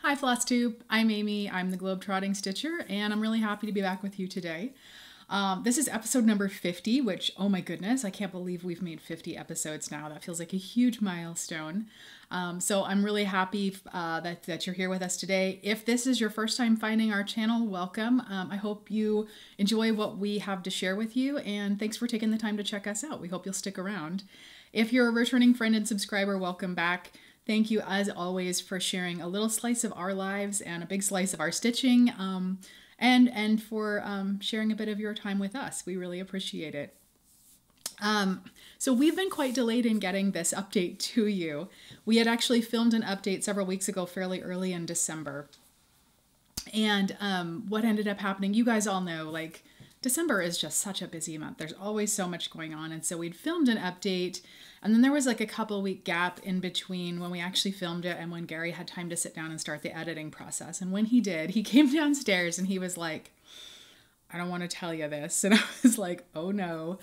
Hi Flosstube, I'm Amy, I'm the Globetrotting Stitcher, and I'm really happy to be back with you today. This is episode number 50, which, oh my goodness, I can't believe we've made 50 episodes now. That feels like a huge milestone. So I'm really happy that you're here with us today. If this is your first time finding our channel, welcome. I hope you enjoy what we have to share with you, and thanks for taking the time to check us out. We hope you'll stick around. If you're a returning friend and subscriber, welcome back. Thank you, as always, for sharing a little slice of our lives and a big slice of our stitching, and for sharing a bit of your time with us. We really appreciate it. So we've been quite delayed in getting this update to you. We had actually filmed an update several weeks ago, fairly early in December. And what ended up happening, you guys all know, like, December is just such a busy month. There's always so much going on. And so we'd filmed an update, and then there was like a couple-week gap in between when we actually filmed it and when Gary had time to sit down and start the editing process. And when he did, he came downstairs and he was like, I don't want to tell you this. And I was like, oh no.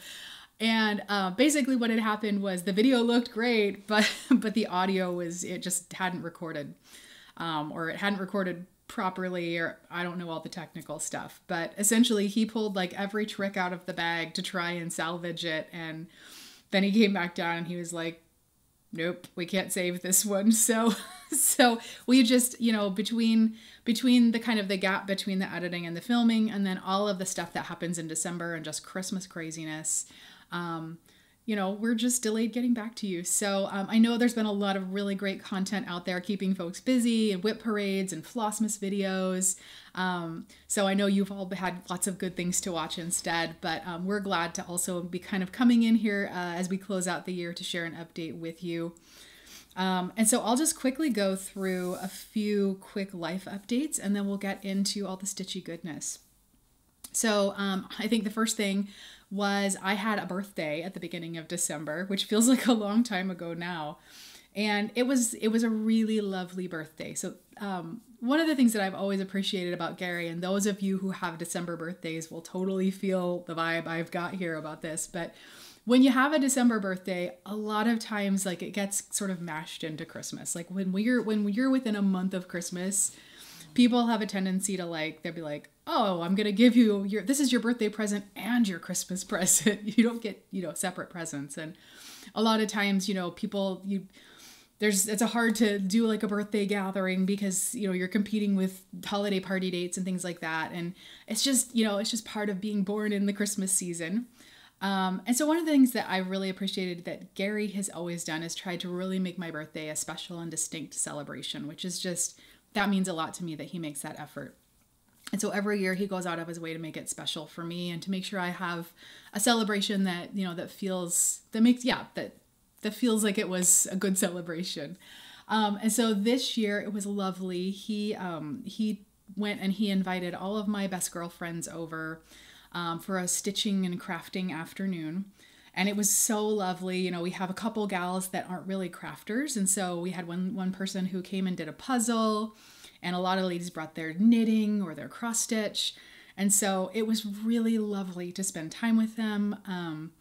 And basically what had happened was the video looked great, but the audio it just hadn't recorded, or it hadn't recorded properly, or I don't know all the technical stuff. But essentially he pulled like every trick out of the bag to try and salvage it, and then he came back down and he was like, nope, we can't save this one. So we just, you know, between the kind of the gap between the editing and the filming, and then all of the stuff that happens in December and just Christmas craziness, you know, we're just delayed getting back to you. So I know there's been a lot of really great content out there keeping folks busy, and whip parades and Flossmas videos. So I know you've all had lots of good things to watch instead, but we're glad to also be kind of coming in here as we close out the year to share an update with you. And so I'll just quickly go through a few quick life updates, and then we'll get into all the stitchy goodness. So I think the first thing was I had a birthday at the beginning of December, which feels like a long time ago now. And it was a really lovely birthday. So one of the things that I've always appreciated about Gary, and those of you who have December birthdays will totally feel the vibe I've got here about this, but when you have a December birthday, a lot of times like it gets sort of mashed into Christmas. Like when you're within a month of Christmas, people have a tendency to they'll be like, oh, I'm going to give you this is your birthday present and your Christmas present. You don't get, separate presents. And a lot of times, it's hard to do like a birthday gathering because, you're competing with holiday party dates and things like that. And it's just, it's just part of being born in the Christmas season. And so one of the things that I really appreciated that Gary has always done is tried to really make my birthday a special and distinct celebration, which is just, that means a lot to me that he makes that effort. And so every year he goes out of his way to make it special for me and to make sure I have a celebration that, that feels like it was a good celebration. And so this year it was lovely. He went and he invited all of my best girlfriends over for a stitching and crafting afternoon. And it was so lovely. We have a couple gals that aren't really crafters. And so we had one person who came and did a puzzle, and a lot of ladies brought their knitting or their cross stitch. And so it was really lovely to spend time with them.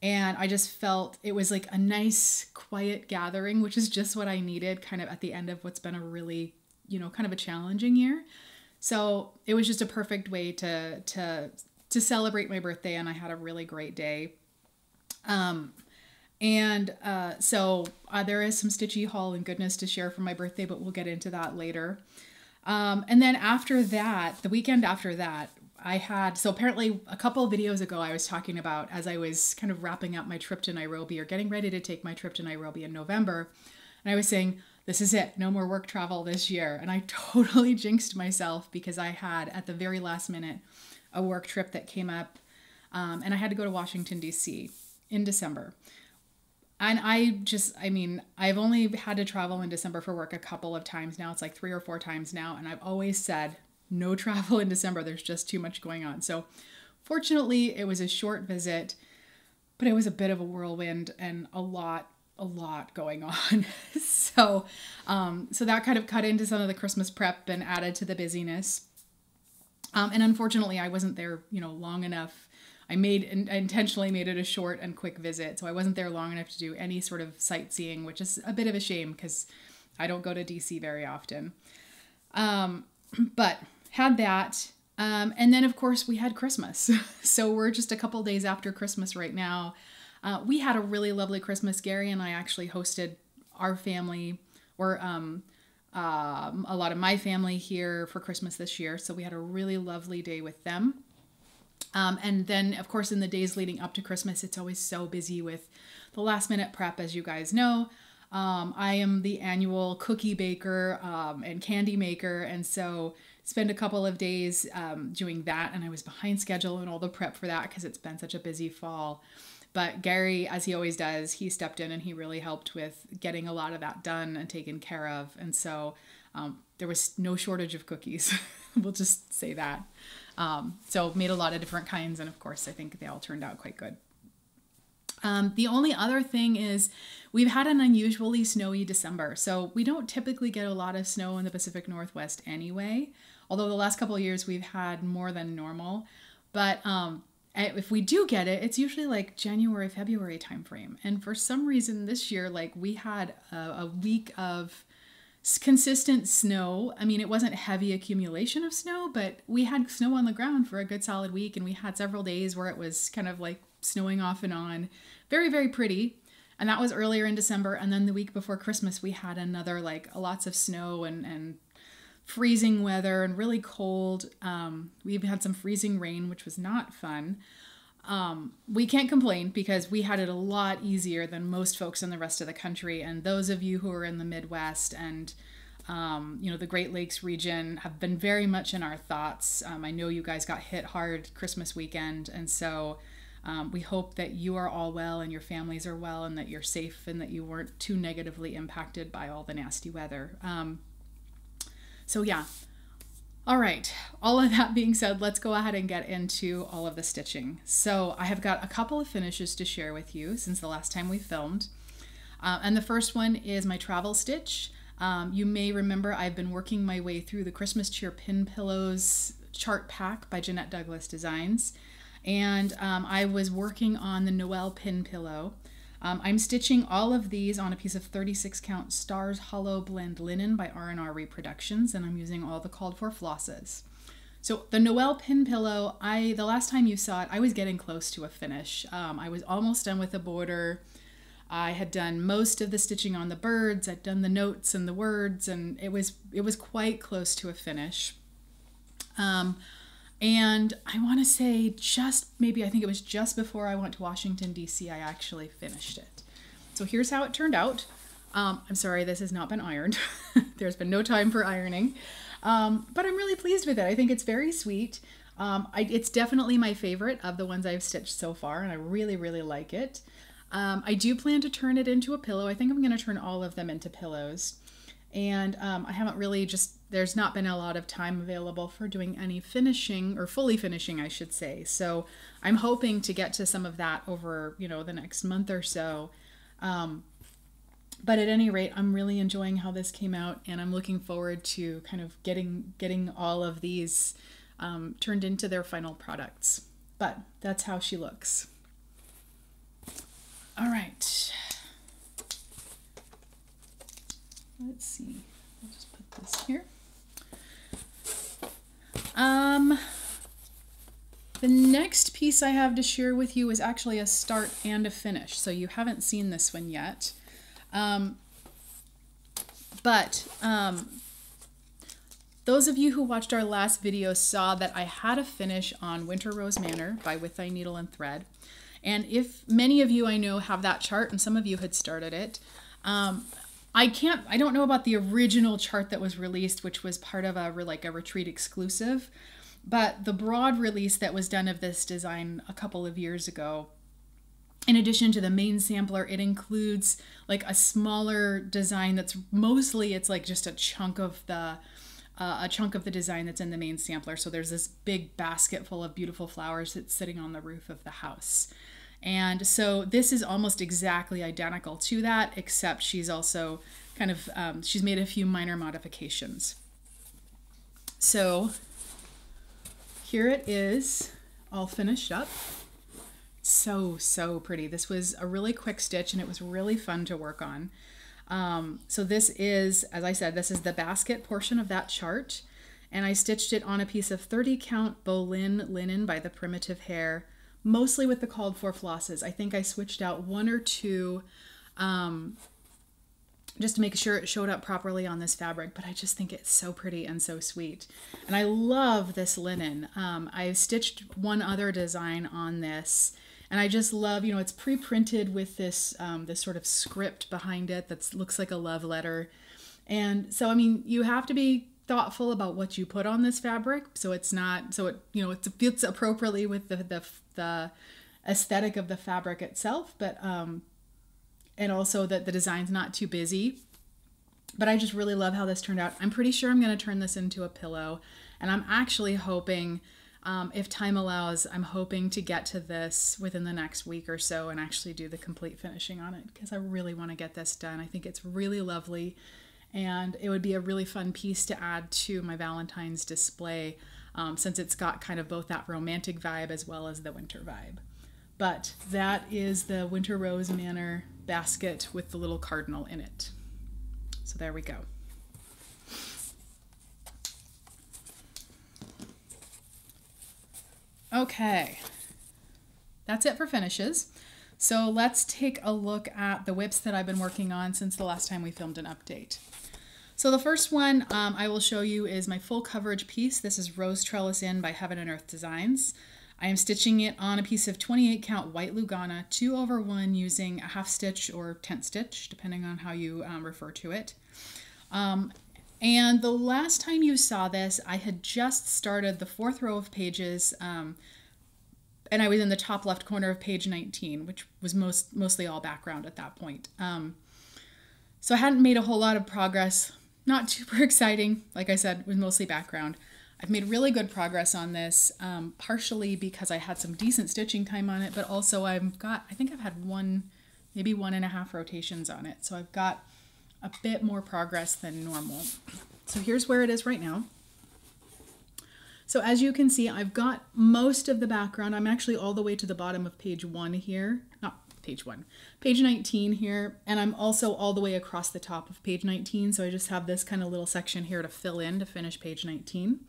And I just felt it was like a nice, quiet gathering, which is just what I needed kind of at the end of what's been a really, kind of a challenging year. So it was just a perfect way to celebrate my birthday, and I had a really great day. So there is some stitchy haul and goodness to share from my birthday, but we'll get into that later. And then after that, the weekend after that, so apparently a couple of videos ago, I was talking about as I was kind of wrapping up my trip to Nairobi, or getting ready to take my trip to Nairobi in November. And I was saying, this is it, no more work travel this year. And I totally jinxed myself because I had at the very last minute a work trip that came up, and I had to go to Washington, D.C. in December. And I've only had to travel in December for work a couple of times now. It's like 3 or 4 times now. And I've always said, no travel in December. There's just too much going on. So fortunately, it was a short visit, but it was a bit of a whirlwind and a lot going on. So that kind of cut into some of the Christmas prep and added to the busyness. And unfortunately, I wasn't there, long enough. I intentionally made it a short and quick visit, so I wasn't there long enough to do any sort of sightseeing, which is a bit of a shame because I don't go to DC very often. But had that. And then, of course, we had Christmas. So we're just a couple days after Christmas right now. We had a really lovely Christmas. Gary and I actually hosted our family, or a lot of my family here for Christmas this year. So we had a really lovely day with them. And then, of course, in the days leading up to Christmas, it's always so busy with the last minute prep, as you guys know. I am the annual cookie baker and candy maker, and so spend a couple of days doing that, and I was behind schedule and all the prep for that because it's been such a busy fall. But Gary, as he always does, he stepped in and he really helped with getting a lot of that done and taken care of, and so there was no shortage of cookies. We'll just say that. So made a lot of different kinds, and of course I think they all turned out quite good. The only other thing is we've had an unusually snowy December. So we don't typically get a lot of snow in the Pacific Northwest anyway, although the last couple of years we've had more than normal. But if we do get it, it's usually like January, February timeframe. And for some reason this year, like we had a week of consistent snow. I mean, it wasn't heavy accumulation of snow, but we had snow on the ground for a good solid week. And we had several days where it was kind of like snowing off and on. Very, very pretty. And that was earlier in December. And then the week before Christmas, we had another like lots of snow and freezing weather and really cold. We even had some freezing rain, which was not fun. We can't complain because we had it a lot easier than most folks in the rest of the country. And those of you who are in the Midwest and the Great Lakes region have been very much in our thoughts. I know you guys got hit hard Christmas weekend, and so we hope that you are all well and your families are well and that you're safe and that you weren't too negatively impacted by all the nasty weather. So yeah. All right. All of that being said, let's go ahead and get into all of the stitching. So I have got a couple of finishes to share with you since the last time we filmed. And the first one is my travel stitch. You may remember I've been working my way through the Christmas Cheer Pin Pillows chart pack by Jeanette Douglas Designs. And I was working on the Noel pin pillow. I'm stitching all of these on a piece of 36 count Stars Hollow Blend Linen by R&R Reproductions, and I'm using all the called for flosses. So the Noel pin pillow, the last time you saw it, I was getting close to a finish. I was almost done with the border. I had done most of the stitching on the birds. I'd done the notes and the words, and it was quite close to a finish. And I want to say I think it was just before I went to Washington, D.C., I actually finished it. So here's how it turned out. I'm sorry, this has not been ironed. There's been no time for ironing. But I'm really pleased with it. I think it's very sweet. It's definitely my favorite of the ones I've stitched so far, and I really, really like it. I do plan to turn it into a pillow. I think I'm going to turn all of them into pillows. And I haven't really there's not been a lot of time available for doing any finishing, or fully finishing, I should say. So I'm hoping to get to some of that over, the next month or so. But at any rate, I'm really enjoying how this came out, and I'm looking forward to kind of getting all of these turned into their final products. But that's how she looks. All right. Let's see. I'll just put this here. The next piece I have to share with you is actually a start and a finish, so you haven't seen this one yet. Those of you who watched our last video saw that I had a finish on Winter Rose Manor by With Thy Needle and Thread. And if many of you I know have that chart, and some of you had started it, I don't know about the original chart that was released, which was part of a retreat exclusive, but the broad release that was done of this design a couple of years ago, in addition to the main sampler, it includes like a smaller design that's mostly, it's like just a chunk of the design that's in the main sampler. So there's this big basket full of beautiful flowers that's sitting on the roof of the house. And so this is almost exactly identical to that, except she's also kind of, she's made a few minor modifications. So here it is, all finished up. So pretty. This was a really quick stitch, and it was really fun to work on. So this is, as I said, this is the basket portion of that chart. And I stitched it on a piece of 30 count Bolin linen by the Primitive Hair, mostly with the called for flosses. I think I switched out one or two just to make sure it showed up properly on this fabric, but I just think it's so pretty and so sweet. And I love this linen. I've stitched one other design on this, and I just love, you know, it's pre-printed with this this sort of script behind it that looks like a love letter. And so, I mean, you have to be thoughtful about what you put on this fabric, so it's not, so it, you know, it fits appropriately with the aesthetic of the fabric itself, but and also that the design's not too busy. But I just really love how this turned out. I'm pretty sure I'm going to turn this into a pillow, and I'm actually hoping, if time allows, I'm hoping to get to this within the next week or so and actually do the complete finishing on it, because I really want to get this done. I think it's really lovely, and it would be a really fun piece to add to my Valentine's display, since it's got kind of both that romantic vibe as well as the winter vibe. But that is the Winter Rose Manor basket with the little cardinal in it. So there we go. Okay, that's it for finishes. So let's take a look at the whips that I've been working on since the last time we filmed an update. So the first one I will show you is my full coverage piece. This is Rose Trellis In by Heaven and Earth Designs. I am stitching it on a piece of 28 count white Lugana 2/1 using a half stitch or tent stitch, depending on how you refer to it. And the last time you saw this, I had just started the 4th row of pages, and I was in the top left corner of page 19, which was mostly all background at that point. So I hadn't made a whole lot of progress, not super exciting. Like I said, it was mostly background. I've made really good progress on this, partially because I had some decent stitching time on it, but also I think I've had maybe 1.5 rotations on it. So I've got a bit more progress than normal. So here's where it is right now. So as you can see, I've got most of the background. I'm actually all the way to the bottom of page 1 here. Not page 1, page 19 here. And I'm also all the way across the top of page 19. So I just have this kind of little section here to fill in to finish page 19.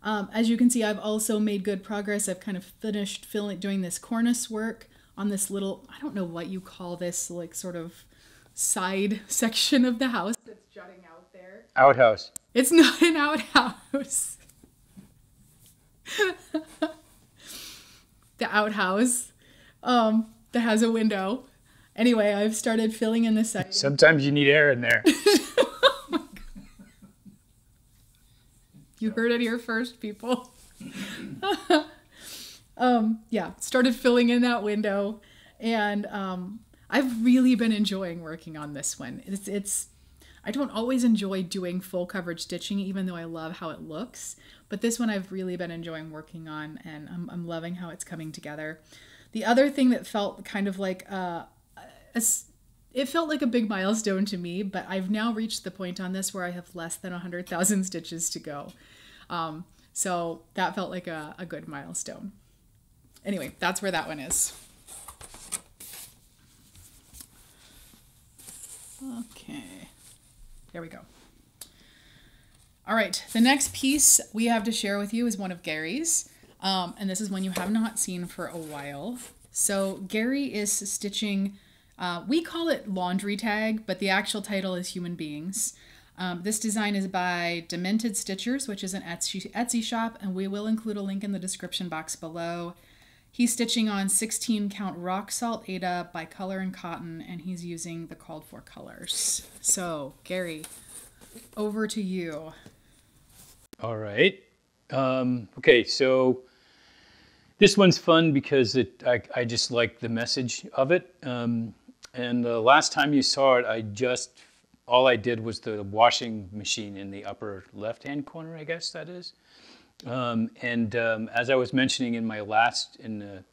As you can see, I've also made good progress. I've kind of finished doing this cornice work on this little, I don't know what you call this, like sort of side section of the house that's jutting out there. Outhouse. It's not an outhouse. The outhouse that has a window. Anyway, I've started filling in the side. Sometimes you need air in there. You heard it here first, people. Yeah, started filling in that window, and I've really been enjoying working on this one. I don't always enjoy doing full coverage stitching, even though I love how it looks, but this one I've really been enjoying working on, and I'm loving how it's coming together. The other thing that felt kind of like it felt like a big milestone to me, but I've now reached the point on this where I have less than 100,000 stitches to go. So that felt like a good milestone. Anyway, that's where that one is. Okay, there we go. All right, the next piece we have to share with you is one of Gary's, and this is one you have not seen for a while. So Gary is stitching, we call it laundry tag, but the actual title is Human Beings. This design is by Demented Stitchers, which is an Etsy shop, and we will include a link in the description box below. He's stitching on 16 count rock salt Aida by Color and Cotton, and he's using the called for colors. So Gary, over to you. All right. Okay, so this one's fun because I just like the message of it. And the last time you saw it, all I did was the washing machine in the upper left-hand corner, I guess that is. As I was mentioning in my in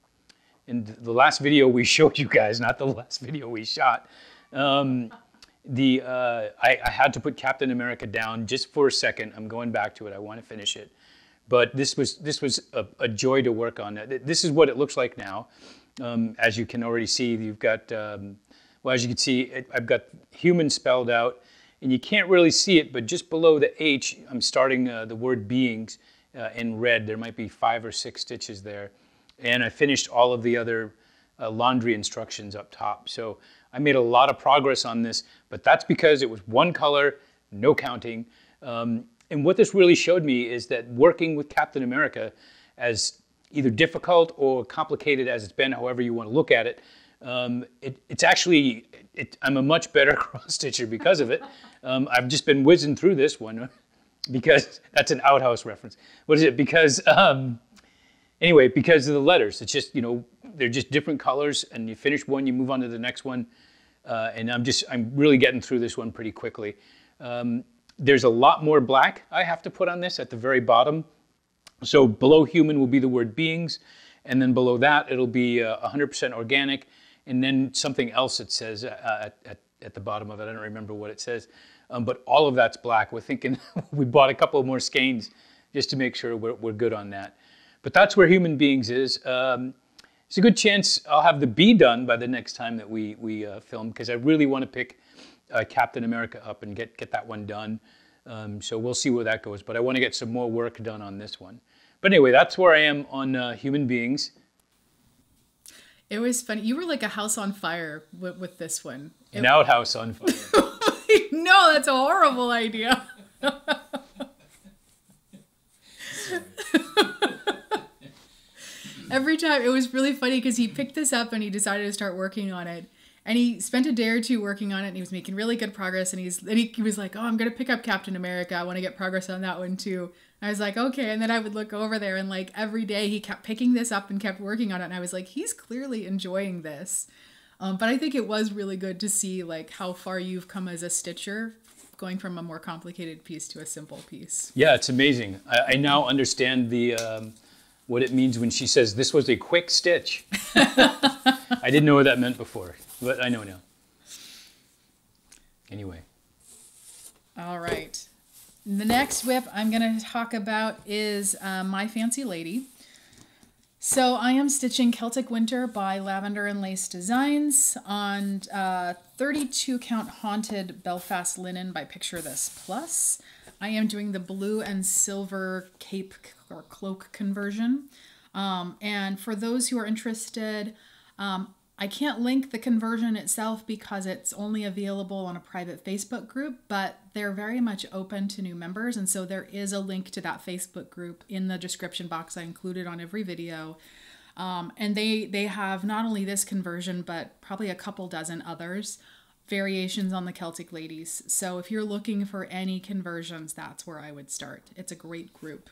the last video we showed you guys, not the last video we shot, I had to put Captain America down just for a second. I'm going back to it. I want to finish it, but this was a joy to work on. This is what it looks like now. As you can already see, you've got Well, as you can see, I've got human spelled out, and you can't really see it, but just below the H, I'm starting the word beings in red. There might be 5 or 6 stitches there. And I finished all of the other laundry instructions up top. So I made a lot of progress on this, but that's because it was one color, no counting. And what this really showed me is that working with Captain America, as either difficult or complicated as it's been, however you want to look at it, it's actually, I'm a much better cross stitcher because of it. I've just been whizzing through this one because that's an outhouse reference. What is it? Because anyway, because of the letters. It's just, you know, they're just different colors, and you finish one, you move on to the next one, and I'm really getting through this one pretty quickly. There's a lot more black I have to put on this at the very bottom. So below human will be the word beings, and then below that it'll be 100% organic, and then something else it says at the bottom of it. I don't remember what it says, but all of that's black. We're thinking we bought a couple more skeins just to make sure we're good on that. But that's where human beings is. It's a good chance I'll have the bee done by the next time that we film, because I really want to pick Captain America up and get that one done. So we'll see where that goes. But I want to get some more work done on this one. But anyway, that's where I am on human beings. It was funny. You were like a house on fire with this one. An outhouse on fire. No, that's a horrible idea. Every time, it was really funny because he picked this up and he decided to start working on it. And he spent a day or two working on it, and he was making really good progress. And he was like, oh, I'm going to pick up Captain America. I want to get progress on that one too. And I was like, okay. And then I would look over there, and like every day he kept picking this up and kept working on it. And I was like, he's clearly enjoying this. But I think it was really good to see like how far you've come as a stitcher, going from a more complicated piece to a simple piece. Yeah, it's amazing. I now understand the what it means when she says this was a quick stitch. I didn't know what that meant before, but I know now. Anyway. All right. The next whip I'm going to talk about is My Fancy Lady. So I am stitching Celtic Winter by Lavender and Lace Designs on 32 count haunted Belfast linen by Picture This Plus. I am doing the blue and silver cape or cloak conversion. And for those who are interested, I can't link the conversion itself because it's only available on a private Facebook group, but they're very much open to new members. And so there is a link to that Facebook group in the description box I included on every video. And they have not only this conversion, but probably a couple dozen others, variations on the Celtic Ladies. So if you're looking for any conversions, that's where I would start. It's a great group.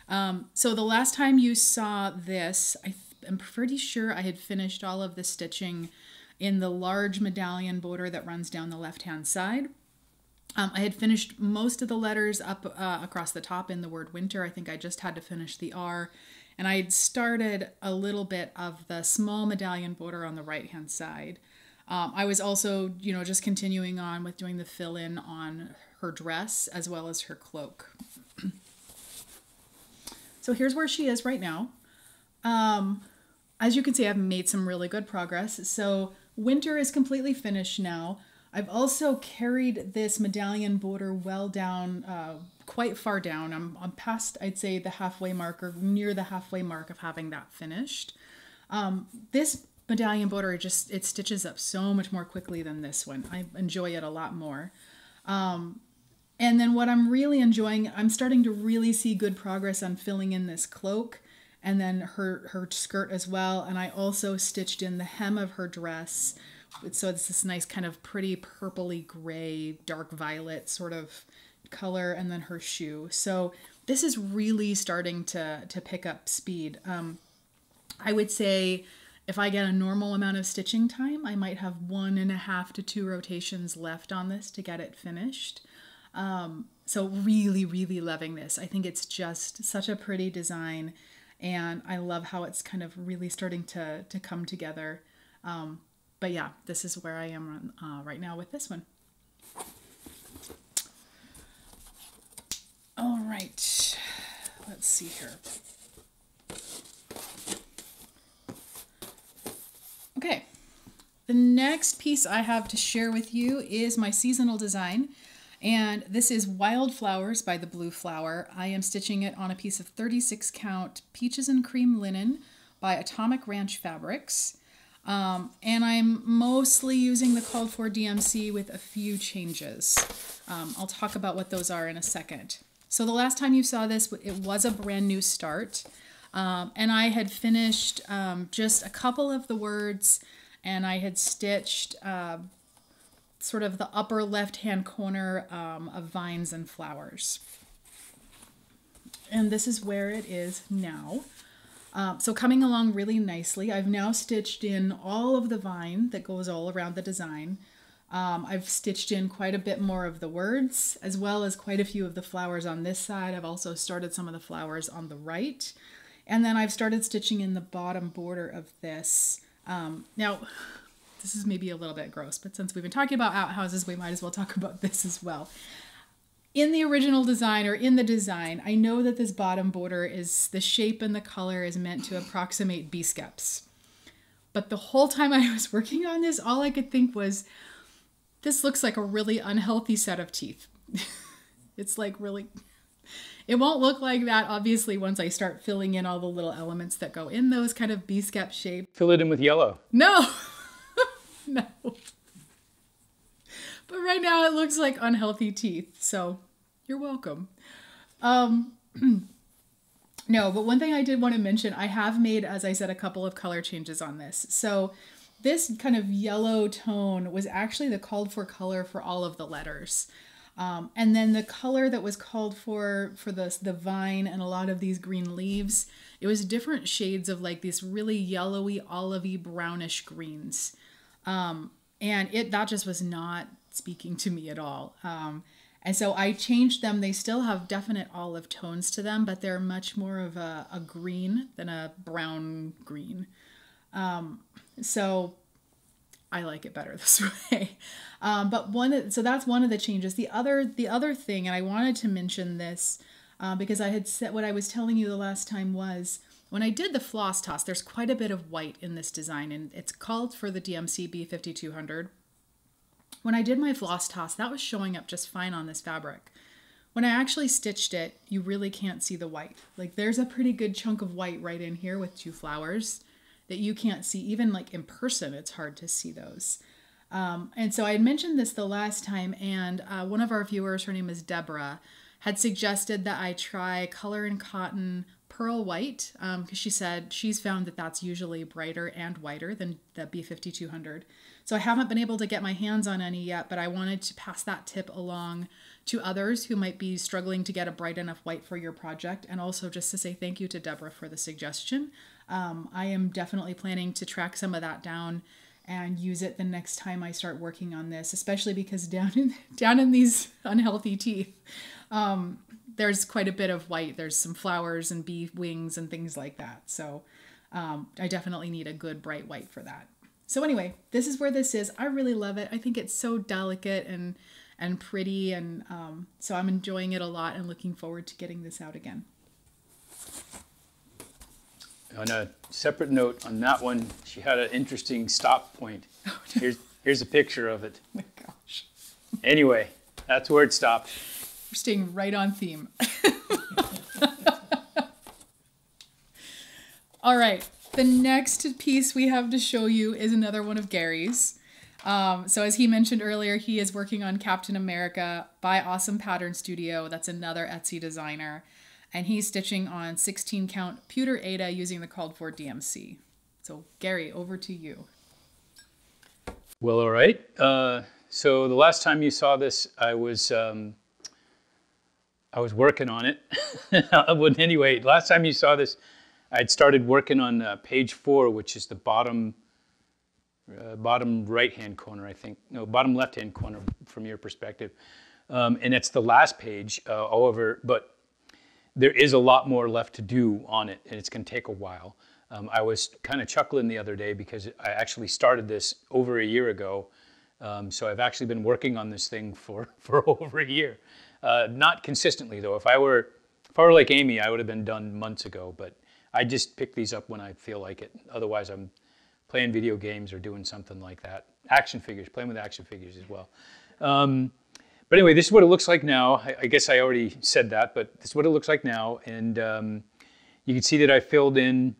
So the last time you saw this, I'm pretty sure I had finished all of the stitching in the large medallion border that runs down the left-hand side. I had finished most of the letters up across the top in the word winter. I think I just had to finish the R. And I had started a little bit of the small medallion border on the right-hand side. I was also, just continuing on with doing the fill-in on her dress as well as her cloak. So here's where she is right now. As you can see, I've made some really good progress. So winter is completely finished now. I've also carried this medallion border well down, quite far down. I'm past, I'd say, the halfway mark or near the halfway mark of having that finished. This medallion border, it stitches up so much more quickly than this one. I enjoy it a lot more. And then what I'm really enjoying, I'm starting to really see good progress on filling in this cloak and then her skirt as well. And I also stitched in the hem of her dress. So it's this nice kind of pretty purpley gray, dark violet sort of color, and then her shoe. So this is really starting to pick up speed. I would say if I get a normal amount of stitching time, I might have 1.5 to 2 rotations left on this to get it finished. So really, really loving this. I think it's just such a pretty design, and I love how it's kind of really starting to come together. But yeah, this is where I am right now with this one. All right, let's see here. Okay, The next piece I have to share with you is my seasonal design. And this is Wildflowers by the Blue Flower. I am stitching it on a piece of 36 count Peaches and Cream linen by Atomic Ranch Fabrics. And I'm mostly using the called for DMC with a few changes. I'll talk about what those are in a second. So the last time you saw this, it was a brand new start. And I had finished just a couple of the words, and I had stitched sort of the upper left-hand corner of vines and flowers. And this is where it is now. So coming along really nicely. I've now stitched in all of the vine that goes all around the design. I've stitched in quite a bit more of the words, as well as quite a few of the flowers on this side. I've also started some of the flowers on the right. And then I've started stitching in the bottom border of this. Now, this is maybe a little bit gross, but since we've been talking about outhouses, we might as well talk about this as well. In the original design, or in the design, I know that this bottom border is, the shape and the color is meant to approximate bee skeps. But the whole time I was working on this, all I could think was, this looks like a really unhealthy set of teeth. It's like really, it won't look like that, obviously, once I start filling in all the little elements that go in those kind of bee skep shape. Fill it in with yellow. No, no. But right now it looks like unhealthy teeth, so you're welcome. No, but one thing I did want to mention, I have made, as I said, a couple of color changes on this. So this kind of yellow tone was actually the called for color for all of the letters. And then the color that was called for the vine and a lot of these green leaves, it was different shades of like these really yellowy, olivey, brownish greens. And that just was not speaking to me at all. And so I changed them. They still have definite olive tones to them, but they're much more of a green than a brown green. So I like it better this way. So that's one of the changes. The other thing, and I wanted to mention this because I had said, what I was telling you the last time was, when I did the floss toss, there's quite a bit of white in this design, and it's called for the DMC B5200. When I did my floss toss, that was showing up just fine on this fabric. When I actually stitched it, you really can't see the white. Like, there's a pretty good chunk of white right in here with two flowers that you can't see. Even like in person, it's hard to see those. And so I had mentioned this the last time, and one of our viewers, her name is Deborah, had suggested that I try Color and Cotton Pearl White, because she said she's found that that's usually brighter and whiter than the B5200. So I haven't been able to get my hands on any yet, but I wanted to pass that tip along to others who might be struggling to get a bright enough white for your project, and also just to say thank you to Deborah for the suggestion. I am definitely planning to track some of that down and use it the next time I start working on this, especially because down in these unhealthy teeth, there's quite a bit of white. There's some flowers and bee wings and things like that. So I definitely need a good bright white for that. So anyway, this is where this is. I really love it. I think it's so delicate and pretty, and so I'm enjoying it a lot and looking forward to getting this out again. On a separate note on that one, she had an interesting stop point. Oh, no. Here's a picture of it. Oh my gosh. Anyway, that's where it stopped. We're staying right on theme. All right, the next piece we have to show you is another one of Gary's. So as he mentioned earlier, he is working on Captain America by Awesome Pattern Studio. That's another Etsy designer. And he's stitching on 16 count pewter Aida using the called for DMC. So Gary, over to you. Well, all right. So the last time you saw this, I was working on it. But anyway, last time you saw this, I'd started working on page 4, which is the bottom right-hand corner, I think. No, bottom left-hand corner from your perspective. And it's the last page, however, but there is a lot more left to do on it, and it's going to take a while. I was kind of chuckling the other day because I actually started this over a year ago. So I've actually been working on this thing for over a year. Not consistently, though. If I were like Amy, I would have been done months ago, but I just pick these up when I feel like it. Otherwise, I'm playing video games or doing something like that. Action figures, playing with action figures as well. But anyway, this is what it looks like now. I guess I already said that, but this is what it looks like now. And you can see that I filled in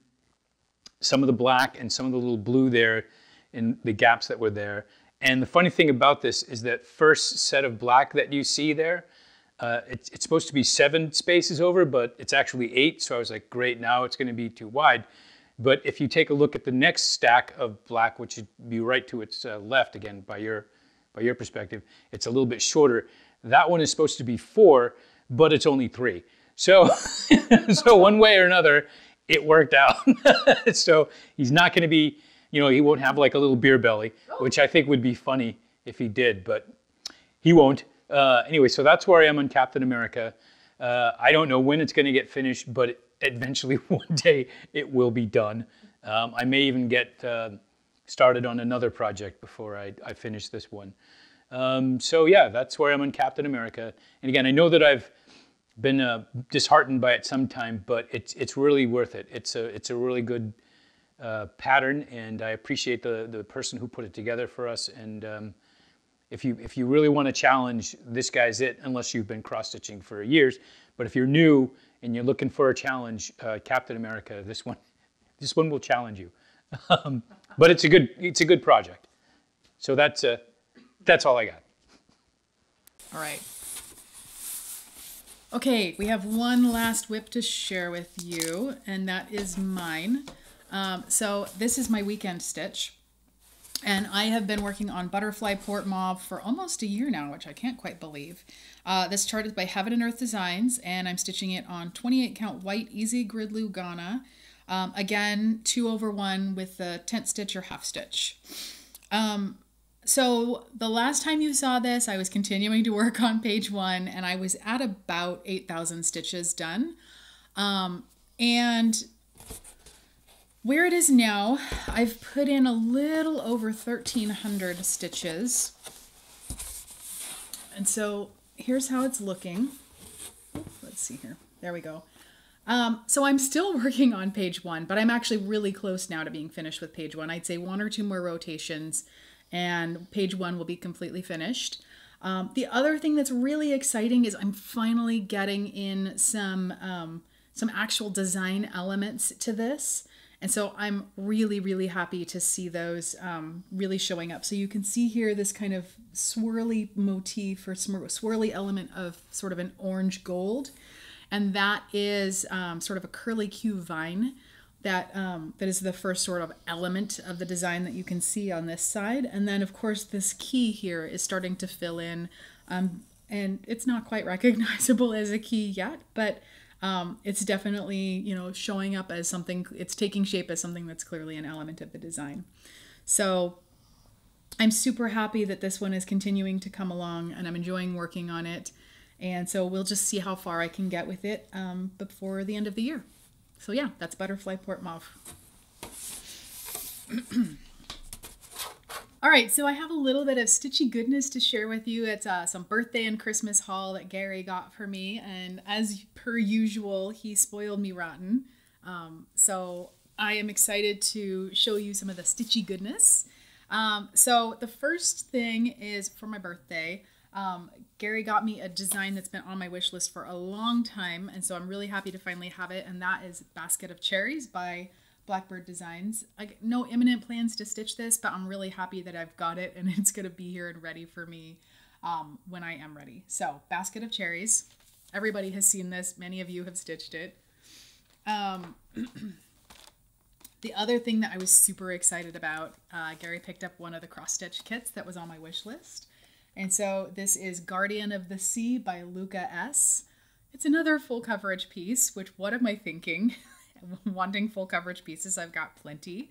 some of the black and some of the little blue there in the gaps that were there. And the funny thing about this is that first set of black that you see there, it's supposed to be 7 spaces over, but it's actually 8. So I was like, great, now it's going to be too wide. But if you take a look at the next stack of black, which would be right to its left, again, by your perspective, it's a little bit shorter. That one is supposed to be 4, but it's only 3. So, so one way or another, it worked out. So he's not going to be, you know, he won't have like a little beer belly, which I think would be funny if he did, but he won't. Anyway, so that's where I am on Captain America. I don't know when it's going to get finished, but eventually one day it will be done. I may even get started on another project before I finish this one. So yeah, that's where I'm on Captain America. And again, I know that I've been disheartened by it sometime, but it's really worth it. It's a really good pattern, and I appreciate the person who put it together for us. And if you really want a challenge, this guy's it, unless you've been cross-stitching for years. But if you're new and you're looking for a challenge, Captain America, this one will challenge you. But it's a good project. So that's all I got. All right. Okay, we have one last whip to share with you, and that is mine. So this is my weekend stitch, and I have been working on Butterfly Port Mauve for almost a year now, which I can't quite believe. This chart is by Heaven and Earth Designs, and I'm stitching it on 28 count white easy grid Lugana. Again, 2/1 with the tent stitch or half stitch. So the last time you saw this, I was continuing to work on page 1, and I was at about 8,000 stitches done. And where it is now, I've put in a little over 1,300 stitches. And so here's how it's looking. Let's see here. There we go. So I'm still working on page 1, but I'm actually really close now to being finished with page 1. I'd say 1 or 2 more rotations, and page 1 will be completely finished. The other thing that's really exciting is I'm finally getting in some actual design elements to this. And so I'm really, really happy to see those really showing up. So you can see here this kind of swirly motif or swirly element of sort of an orange gold. And that is sort of a curly-Q vine that is the first sort of element of the design that you can see on this side. And then, of course, this key here is starting to fill in. And it's not quite recognizable as a key yet, but it's definitely, you know, showing up as something, it's taking shape as something that's clearly an element of the design. So I'm super happy that this one is continuing to come along, and I'm enjoying working on it. And so we'll just see how far I can get with it before the end of the year. So yeah, that's Butterfly Port Mauve. All right, so I have a little bit of Stitchy Goodness to share with you. It's some birthday and Christmas haul that Gary got for me, and as per usual, he spoiled me rotten. So I am excited to show you some of the Stitchy Goodness. So the first thing is for my birthday. Gary got me a design that's been on my wish list for a long time, and so I'm really happy to finally have it, and that is Basket of Cherries by Blackbird Designs. I get no imminent plans to stitch this, but I'm really happy that I've got it, and it's going to be here and ready for me when I am ready. So, Basket of Cherries. Everybody has seen this. Many of you have stitched it. The other thing that I was super excited about, Gary picked up one of the cross-stitch kits that was on my wish list. And so this is Guardian of the Sea by Luca S. It's another full coverage piece, which what am I thinking? Wanting full coverage pieces, I've got plenty.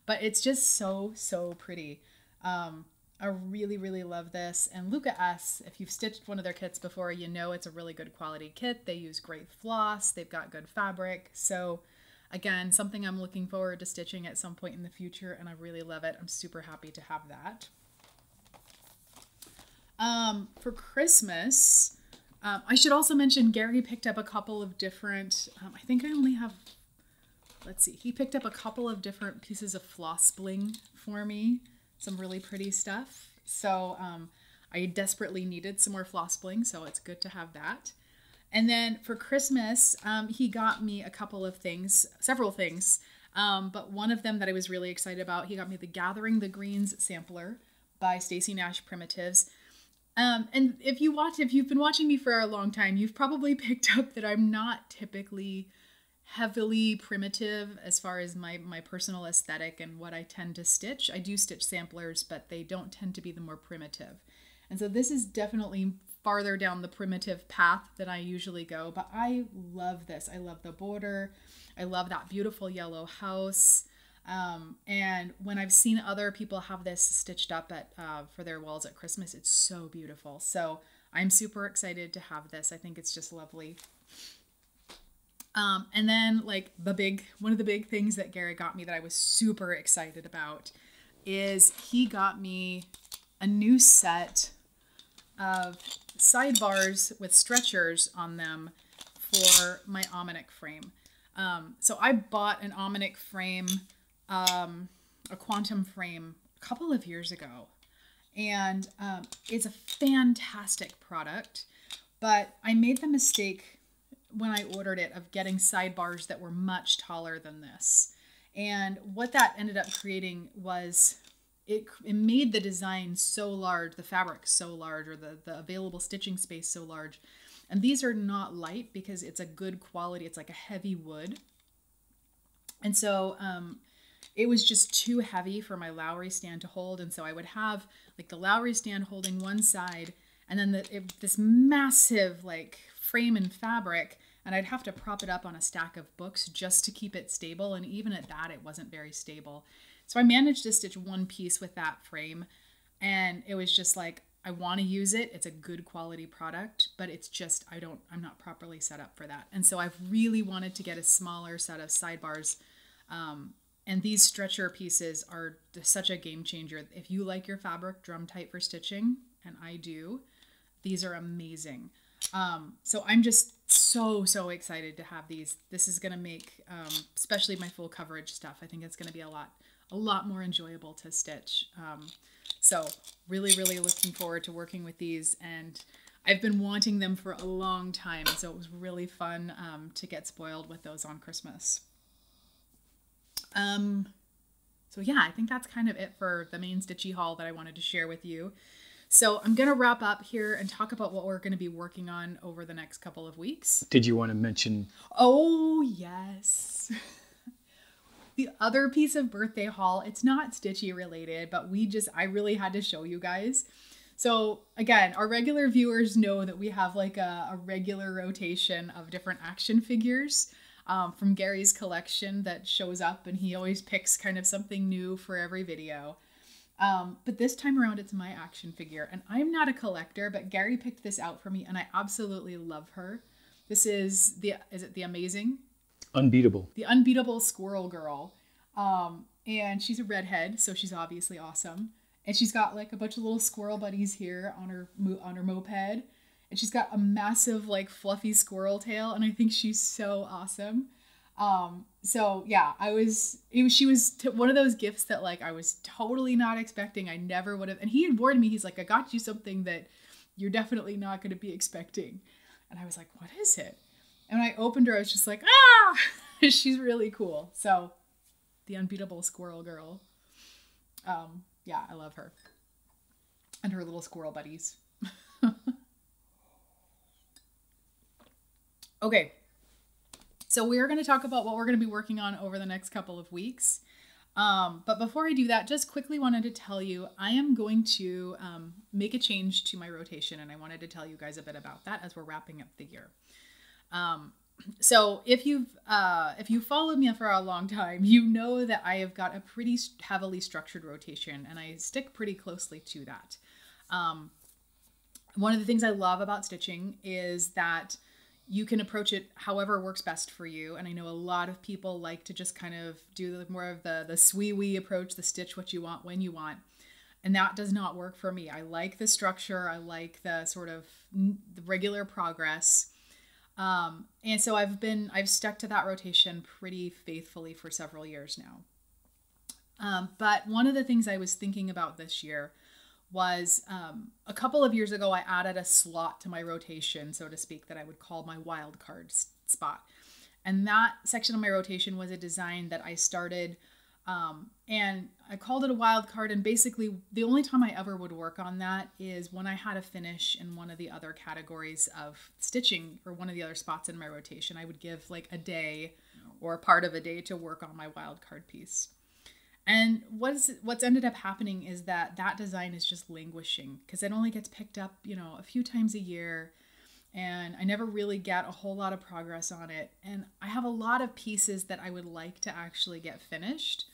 But it's just so, so pretty. I really, really love this. And Luca S, if you've stitched one of their kits before, you know it's a really good quality kit. They use great floss. They've got good fabric. So again, something I'm looking forward to stitching at some point in the future, and I really love it. I'm super happy to have that. For Christmas, I should also mention Gary picked up a couple of different, I think I only have let's see, he picked up a couple of different pieces of floss bling for me, some really pretty stuff. So I desperately needed some more floss bling, so it's good to have that. And then for Christmas, he got me a couple of things, several things, but one of them that I was really excited about, he got me the Gathering the Greens sampler by Stacey Nash Primitives. And if you've been watching me for a long time, you've probably picked up that I'm not typically heavily primitive as far as my personal aesthetic and what I tend to stitch. I do stitch samplers, but they don't tend to be the more primitive. And so this is definitely farther down the primitive path than I usually go, but I love this. I love the border. I love that beautiful yellow house. And when I've seen other people have this stitched up at for their walls at Christmas, it's so beautiful. So I'm super excited to have this. I think it's just lovely. And then like one of the big things that Gary got me that I was super excited about is he got me a new set of sidebars with stretchers on them for my Almanac frame. So I bought an Almanac frame, a quantum frame a couple of years ago, and it's a fantastic product, but I made the mistake when I ordered it of getting sidebars that were much taller than this. And what that ended up creating was it made the design so large, the fabric so large, or the available stitching space so large. And these are not light because it's a good quality, it's like a heavy wood. And so it was just too heavy for my Lowry stand to hold. And so I would have like the Lowry stand holding one side and then this massive like frame and fabric, and I'd have to prop it up on a stack of books just to keep it stable. And even at that, it wasn't very stable. So I managed to stitch one piece with that frame, and it was just like, I want to use it. It's a good quality product, but it's just, I'm not properly set up for that. And so I've really wanted to get a smaller set of sidebars. And these stretcher pieces are such a game changer. If you like your fabric drum tight for stitching, and I do, these are amazing. So I'm just so excited to have these. This is going to make, especially my full coverage stuff, I think it's going to be a lot more enjoyable to stitch. So really looking forward to working with these, and I've been wanting them for a long time. So it was really fun, to get spoiled with those on Christmas. So yeah, I think that's kind of it for the main Stitchy haul that I wanted to share with you. So I'm going to wrap up here and talk about what we're going to be working on over the next couple of weeks. Did you want to mention? Oh, yes. The other piece of birthday haul, it's not Stitchy related, but I really had to show you guys. So again, our regular viewers know that we have like a regular rotation of different action figures from Gary's collection that shows up, and he always picks kind of something new for every video. But this time around, it's my action figure, and I'm not a collector, but Gary picked this out for me, and I absolutely love her. This is the amazing? Unbeatable. The Unbeatable Squirrel Girl. And she's a redhead, so she's obviously awesome. And she's got like a bunch of little squirrel buddies here on her moped. And she's got a massive like fluffy squirrel tail, and I think she's so awesome. So yeah, she was one of those gifts that like I was totally not expecting. I never would have, and he had warned me, he's like, I got you something that you're definitely not going to be expecting. And I was like, what is it? And when I opened her, I was just like, ah, she's really cool. So the Unbeatable Squirrel Girl. Yeah, I love her. And her little squirrel buddies. Okay. So we're going to talk about what we're going to be working on over the next couple of weeks. But before I do that, just quickly wanted to tell you, I am going to make a change to my rotation, and I wanted to tell you guys a bit about that as we're wrapping up the year. So if you followed me for a long time, you know that I have got a pretty heavily structured rotation, and I stick pretty closely to that. One of the things I love about stitching is that you can approach it however works best for you. And I know a lot of people like to just kind of do more of the swee-wee approach, the stitch what you want when you want. And that does not work for me. I like the structure. I like the sort of the regular progress. And so I've stuck to that rotation pretty faithfully for several years now. But one of the things I was thinking about this year was a couple of years ago, I added a slot to my rotation, so to speak, that I would call my wild card spot. And that section of my rotation was a design that I started, and I called it a wild card. And basically, the only time I ever would work on that is when I had a finish in one of the other categories of stitching or one of the other spots in my rotation. I would give like a day or a part of a day to work on my wild card piece. And what's ended up happening is that design is just languishing because it only gets picked up, a few times a year. And I never really get a whole lot of progress on it. And I have a lot of pieces that I would like to actually get finished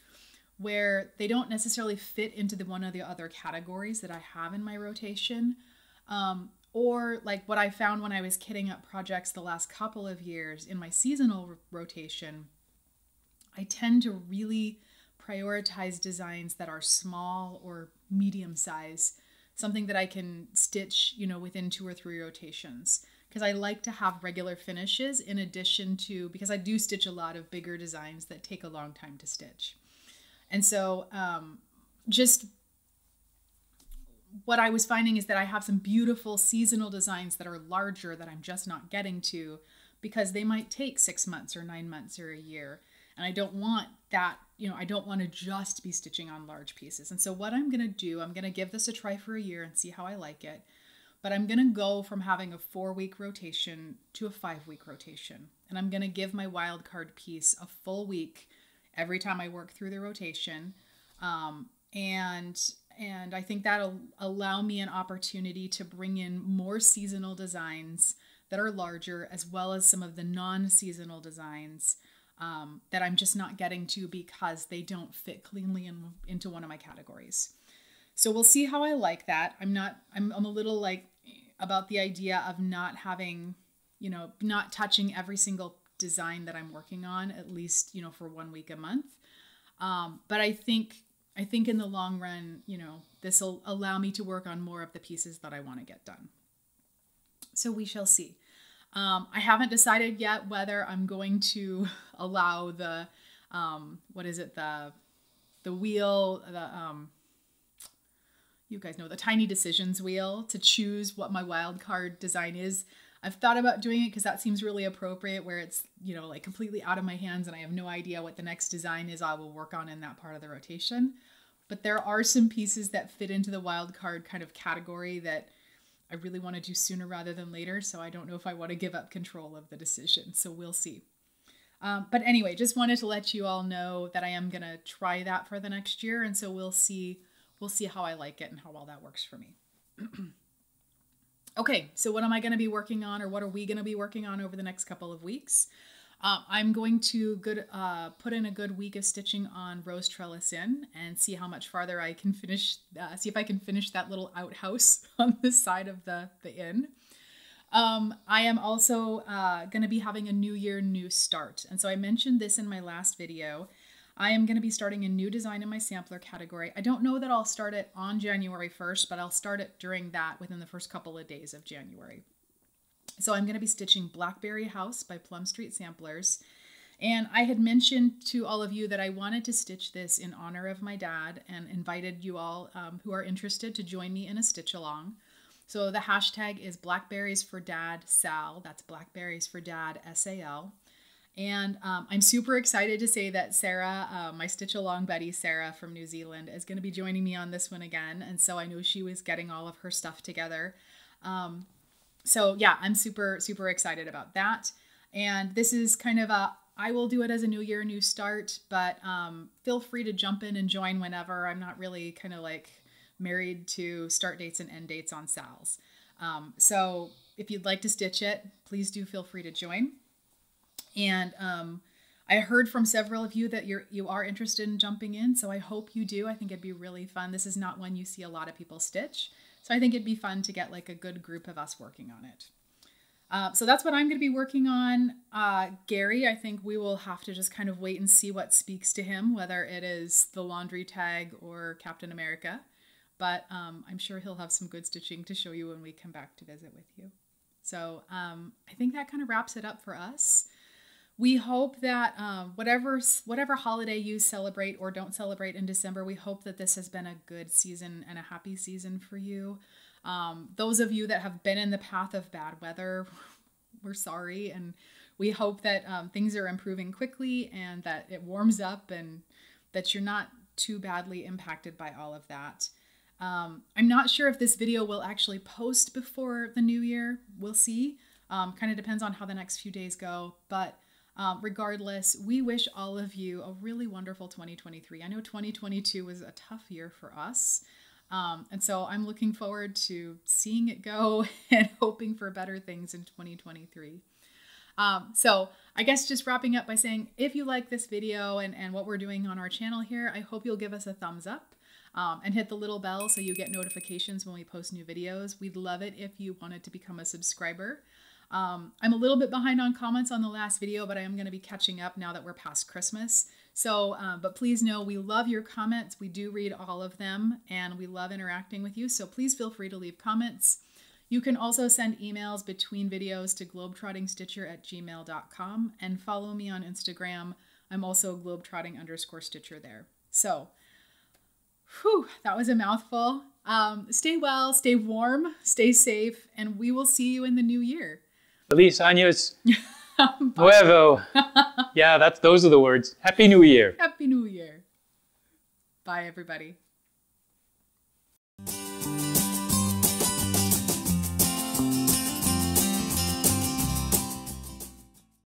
where they don't necessarily fit into one of the other categories that I have in my rotation. Or like what I found when I was kitting up projects the last couple of years in my seasonal rotation, I tend to really prioritize designs that are small or medium size, something that I can stitch, within 2 or 3 rotations. Because I like to have regular finishes in addition to, because I do stitch a lot of bigger designs that take a long time to stitch. And so just what I was finding is that I have some beautiful seasonal designs that are larger that I'm just not getting to because they might take 6 months or 9 months or a year. And I don't want that, I don't want to just be stitching on large pieces. And so what I'm going to do, I'm going to give this a try for a year and see how I like it. But I'm going to go from having a 4-week rotation to a 5-week rotation. And I'm going to give my wild card piece a full week every time I work through the rotation. And I think that'll allow me an opportunity to bring in more seasonal designs that are larger, as well as some of the non-seasonal designs that I'm just not getting to because they don't fit cleanly into one of my categories. So we'll see how I like that. I'm a little like about the idea of not having, not touching every single design that I'm working on, at least, for 1 week a month. But I think in the long run, this will allow me to work on more of the pieces that I want to get done. So we shall see. I haven't decided yet whether I'm going to allow the, the wheel, you guys know, the tiny decisions wheel to choose what my wild card design is. I've thought about doing it because that seems really appropriate where it's, like completely out of my hands and I have no idea what the next design is I will work on in that part of the rotation. But there are some pieces that fit into the wild card kind of category that I really want to do sooner rather than later. So I don't know if I want to give up control of the decision. So we'll see. But anyway, just wanted to let you all know that I am going to try that for the next year. And so we'll see how I like it and how well that works for me. Okay, so what am I going to be working on, or what are we going to be working on over the next couple of weeks? I'm going to put in a good week of stitching on Rose Trellis in and see how much farther I can finish, see if I can finish that little outhouse on the side of the inn. I am also going to be having a new year, new start. And so I mentioned this in my last video. I am going to be starting a new design in my sampler category. I don't know that I'll start it on January 1st, but I'll start it during that within the first couple of days of January. So I'm going to be stitching Blackberry House by Plum Street Samplers. And I had mentioned to all of you that I wanted to stitch this in honor of my dad and invited you all who are interested to join me in a stitch along. So the hashtag is Blackberries for Dad Sal. That's Blackberries for Dad SAL. And I'm super excited to say that Sarah, my stitch along buddy Sarah from New Zealand, is going to be joining me on this one again. And so I know she was getting all of her stuff together. So yeah, I'm super, super excited about that. And this is kind of I will do it as a new year, new start, but feel free to jump in and join whenever. I'm not really kind of like married to start dates and end dates on Sal's. So if you'd like to stitch it, please do feel free to join. And I heard from several of you that you are interested in jumping in, so I hope you do. I think it'd be really fun. This is not one you see a lot of people stitch, so I think it'd be fun to get like a good group of us working on it. So that's what I'm going to be working on. Gary, I think we will have to just kind of wait and see what speaks to him, whether it is the laundry tag or Captain America. But I'm sure he'll have some good stitching to show you when we come back to visit with you. So I think that kind of wraps it up for us. We hope that whatever holiday you celebrate or don't celebrate in December, we hope that this has been a good season and a happy season for you. Those of you that have been in the path of bad weather, we're sorry. And we hope that things are improving quickly and that it warms up and that you're not too badly impacted by all of that. I'm not sure if this video will actually post before the new year. We'll see. Kind of depends on how the next few days go. But regardless, we wish all of you a really wonderful 2023. I know 2022 was a tough year for us. And so I'm looking forward to seeing it go and hoping for better things in 2023. So I guess just wrapping up by saying, if you like this video and what we're doing on our channel here, I hope you'll give us a thumbs up and hit the little bell so you get notifications when we post new videos. We'd love it if you wanted to become a subscriber. I'm a little bit behind on comments on the last video, but I am going to be catching up now that we're past Christmas. So, but please know we love your comments. We do read all of them and we love interacting with you. So please feel free to leave comments. You can also send emails between videos to globetrottingstitcher@gmail.com and follow me on Instagram. I'm also globetrotting_stitcher there. So, whew, that was a mouthful. Stay well, stay warm, stay safe, and we will see you in the new year. Feliz años nuevo. Yeah, those are the words. Happy New Year. Happy New Year. Bye, everybody.